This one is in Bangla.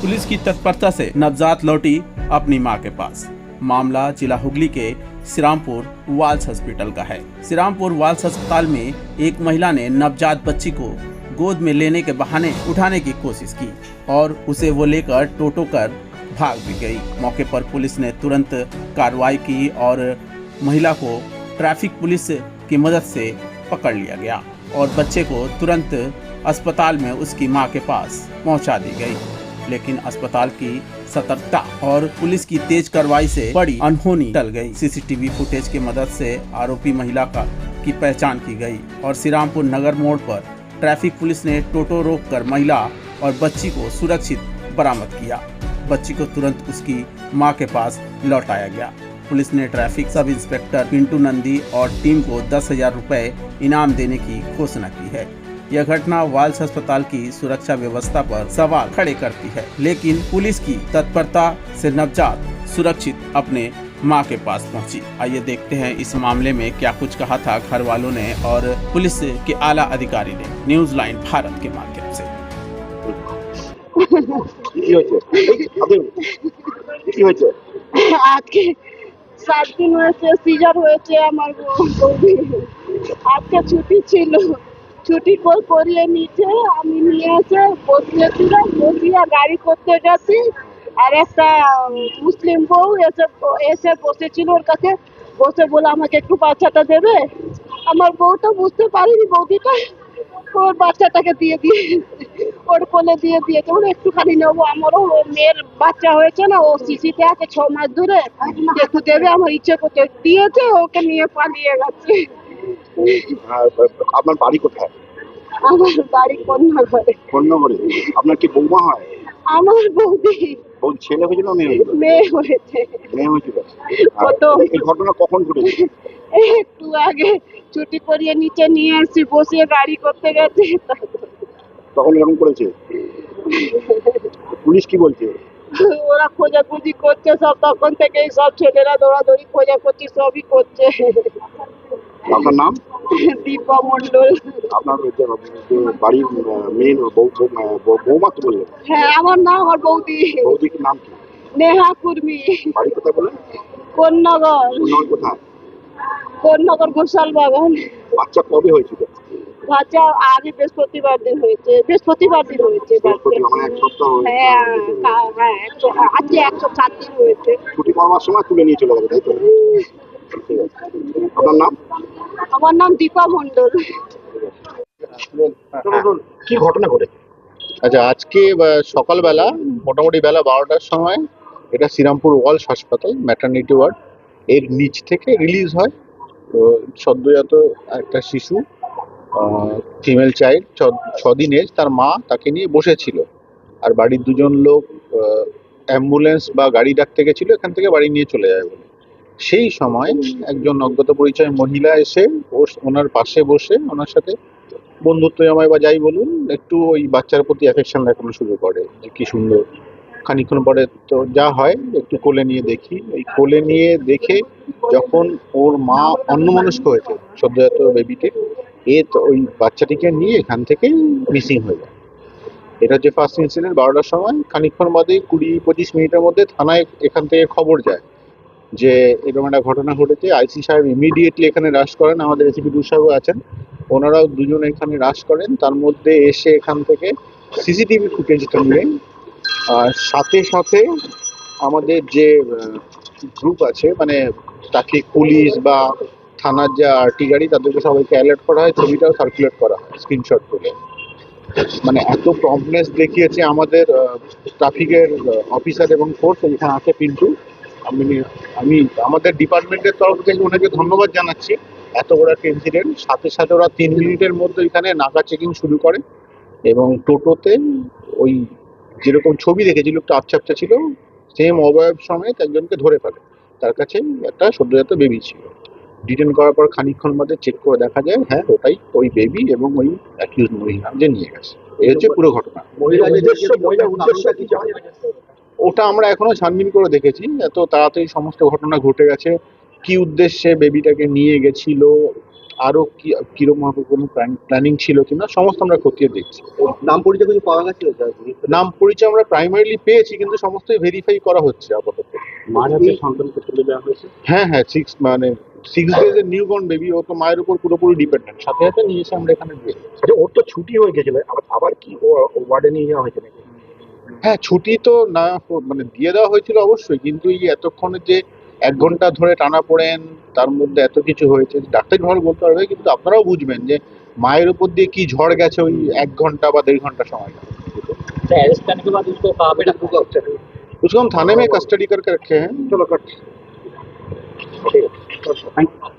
पुलिस की तत्परता से नवजात लौटी अपनी मां के पास। मामला जिला हुगली के श्रीरामपुर वाल्स हॉस्पिटल का है। श्रीरामपुर वाल्स अस्पताल में एक महिला ने नवजात बच्ची को गोद में लेने के बहाने उठाने की कोशिश की और उसे वो लेकर टोटो कर भाग भी गई। मौके पर पुलिस ने तुरंत कार्रवाई की और महिला को ट्रैफिक पुलिस की मदद से पकड़ लिया गया और बच्चे को तुरंत अस्पताल में उसकी मां के पास पहुंचा दी गई। लेकिन अस्पताल की सतर्कता और पुलिस की तेज कार्रवाई से बड़ी अनहोनी टल गई। सीसीटीवी फुटेज की मदद से आरोपी महिला की पहचान की गई और श्रीरामपुर नगर मोड़ पर ट्रैफिक पुलिस ने टोटो रोककर महिला और बच्ची को सुरक्षित बरामद किया। बच्ची को तुरंत उसकी मां के पास लौटाया गया। पुलिस ने traffic sub inspector Pintu Nandi और टीम को 10,000 रुपए इनाम देने की घोषणा की है। यह घटना वाल्स अस्पताल की सुरक्षा व्यवस्था पर सवाल खड़े करती है, लेकिन पुलिस की तत्परता से नवजात सुरक्षित अपने मां के पास पहुंची। आइए देखते हैं इस मामले में क्या कुछ कहा था घर वालों ने और पुलिस के आला अधिकारी ने न्यूज लाइन भारत के माध्यम से। আজকে 7 দিন হয়েছে সিজার হয়েছে আমার বৌদি। আজকে ছুটি ছিল, ছুটি করিয়ে নিচে আমি নিয়ে এসে বসিয়েছিলাম, বসিয়ে গাড়ি করতে গেছি আর একটা মুসলিম বউ এসে বসেছিল ওর কাছে, বসে বলে আমাকে একটু বাচ্চাটা দেবে। আমার বউ তো বুঝতে পারিনি, বৌদিটা ওর বাচ্চাটাকে দিয়ে ওর কোলে দিয়ে দিয়েছে, ওর একটুখানি নেবো, আমারও ওর মেয়ের বাচ্চা হয়েছে না, ও শিশিতে আছে 6 মাস ধরে, একটু দেবে আমার ইচ্ছে করতে দিয়েছে, ওকে নিয়ে পালিয়ে গেছে। আপনার বাড়ি কোথায়? আমার বাড়ি কন্যাঘরে। কন্যাঘরে। আপনার কি বৌমা হয়? আমার বৌদি বৌদি ছেলে হয়েছিল না মেয়ে হয়েছিল? মেয়ে হয়েছে। মেয়ে হয়েছিল। কত এই ঘটনা কখন ঘটেছে? একটু আগে ছুটি করিয়ে নিচে নিয়ে আসছি, বসিয়ে গাড়ি করতে গেছে তখন এরকম করেছে? পুলিশ কি বলছে? ওরা খোঁজাখুঁজি করছে সব, তখন থেকেই সব ছেলেরা দৌড়াদৌড়ি খোঁজাখুঁজি সবই করছে। আপনার নাম? দীপা মন্ডল। আপনার বাড়ির মেয়ে বৌমা তো বললেন? হ্যাঁ, আমার নাম আমার বৌদি। বৌদির নাম কি? নেহা কুর্মি। বাড়ি কোথায় বলেন? কোন্নগর। কন্যাঘর কোথায়? কোন্নগর ঘোষাল বাগান। বাচ্চা কবে হয়েছিল? বাচ্চা আগে বৃহস্পতিবার দিন হয়েছে। মানে এক সপ্তাহ হয়েছে। হ্যাঁ, আজকে 107 দিন হয়েছে। ছুটি পাওয়ার সময় তুলে নিয়ে চলে গেছে, তাই তো? ঠিক আছে। আপনার নাম? আমার নাম দীপা মন্ডল। কি ঘটনা ঘটে? আচ্ছা, আজকে সকালবেলা মোটামুটি বেলা 12টার সময় এটা শ্রীরামপুর ওয়ালস হাসপাতাল ম্যাটারনিটি ওয়ার্ড এর নিচ থেকে রিলিজ হয়। তো সদ্যজাত একটা শিশু, ফিমেল চাইল্ড, 6 দিন এজ, তার মা তাকে নিয়ে বসেছিল আর বাড়ির দুজন লোক অ্যাম্বুলেন্স বা গাড়ি ডাকতে গেছিল এখান থেকে বাড়ি নিয়ে চলে যায় বলে। সেই সময় একজন অজ্ঞাত পরিচয় মহিলা এসে ওনার পাশে বসে ওনার সাথে বন্ধুত্ব জমায় বা যাই বলুন, একটু ওই বাচ্চার প্রতি অ্যাফেকশন দেখানো শুরু করে যে কি সুন্দর। খানিকক্ষণ পরে তো যা হয়, একটু কোলে নিয়ে দেখি। এই কোলে নিয়ে দেখে যখন ওর মা অন্যমনস্ক হয়েছে সদ্যজাত বেবিকে, তো ওই বাচ্চাটিকে নিয়ে এখান থেকে মিসিং হয়ে যায়। এটা হচ্ছে ফার্স্ট ইনসিডেন্ট। 12টার সময় খানিকক্ষণ বাদে 20-25 মিনিটের মধ্যে থানায় এখান থেকে খবর যায় যে এরকম একটা ঘটনা ঘটেছে। আইসি সাহেব ইমিডিয়েটলি এখানে রাশ করেন, আমাদের এসিপি সাহেব আছেন, ওনারাও দুজন এখানে রাশ করেন। তার মধ্যে এসে এখান থেকে সিসিটিভি ফুটেজটা নিয়ে সাথে সাথে আমাদের যে গ্রুপ আছে, মানে ট্রাফিক পুলিশ বা থানার যা আরটি গাড়ি, তাদেরকে সবাইকে অ্যালার্ট করা হয়, ছবিটাও সার্কুলেট করা হয় স্ক্রিনশট তুলে। মানে এত প্রম্পটনেস দেখিয়েছে আমাদের ট্রাফিকের অফিসার এবং ফোর্স। এখানে আছে পিন্টু। আমি আমাদের ডিপার্টমেন্টের তরফ থেকে ওনাকে ধন্যবাদ জানাচ্ছি। এত বড় একটা ইনসিডেন্ট, সাথে সাথে ওরা 3 মিনিটের মধ্যে এখানে নাকা চেকিং শুরু করে এবং টোটোতে ওই যেরকম ছবি দেখেছি লোকটা আবছা ছিল, সেম অবয়ব সমেত একজনকে ধরে ফেলে। তার কাছে একটা সদ্যজাত বেবি ছিল। ডিটেন করার পর খানিকক্ষণ বাদে চেক করে দেখা যায় হ্যাঁ ওটাই ওই বেবি এবং ওই অ্যাকিউজ মহিলা যে নিয়ে গেছে। এই হচ্ছে পুরো ঘটনা। ওটা আমরা এখনো ছানবিন করে দেখেছি। এত তাড়াতাড়ি সমস্ত ঘটনা ঘটে গেছে, কি উদ্দেশ্যে বেবিটাকে নিয়ে গেছিল, আরো কি কিরকম ভাবে কোনো প্ল্যানিং ছিল কিনা সমস্ত আমরা খতিয়ে দেখছি। নাম পরিচয় কিছু পাওয়া গেছে? নাম পরিচয় আমরা প্রাইমারিলি পেয়েছি, কিন্তু সমস্তই ভেরিফাই করা হচ্ছে আপাতত। মার হাতে সন্তানকে তুলে দেওয়া হয়েছে। হ্যাঁ হ্যাঁ, 6 ডেজ এর নিউ বর্ন বেবি, ও তো মায়ের উপর পুরোপুরি ডিপেন্ডেন্ট, সাথে সাথে নিয়ে এসে আমরা এখানে দিয়ে। আচ্ছা, ওর তো ছুটি হয়ে গেছিল, আবার কি ওয়ার্ডে নিয়ে যাওয়া হয়েছে নাকি? হ্যাঁ, ছুটি তো না মানে দিয়ে দেওয়া হয়েছিল অবশ্যই, কিন্তু এই এতক্ষণে যে 1 ঘন্টা ধরে টানা পড়েন, তার মধ্যে এত কিছু হয়েছে, ডাক্তার ভালো বলতে পারবে, কিন্তু আপনারাও বুঝবেন যে মায়ের উপর দিয়ে কি ঝড় গেছে ওই 1 ঘন্টা বা 1.5 ঘন্টা সময়। अरेस्ट करने के बाद उसको कहाँ पे रखा? उसको हम थाने में कस्टडी करके रखे हैं। চলো কাট। ঠিক আছে, থ্যাংক ইউ।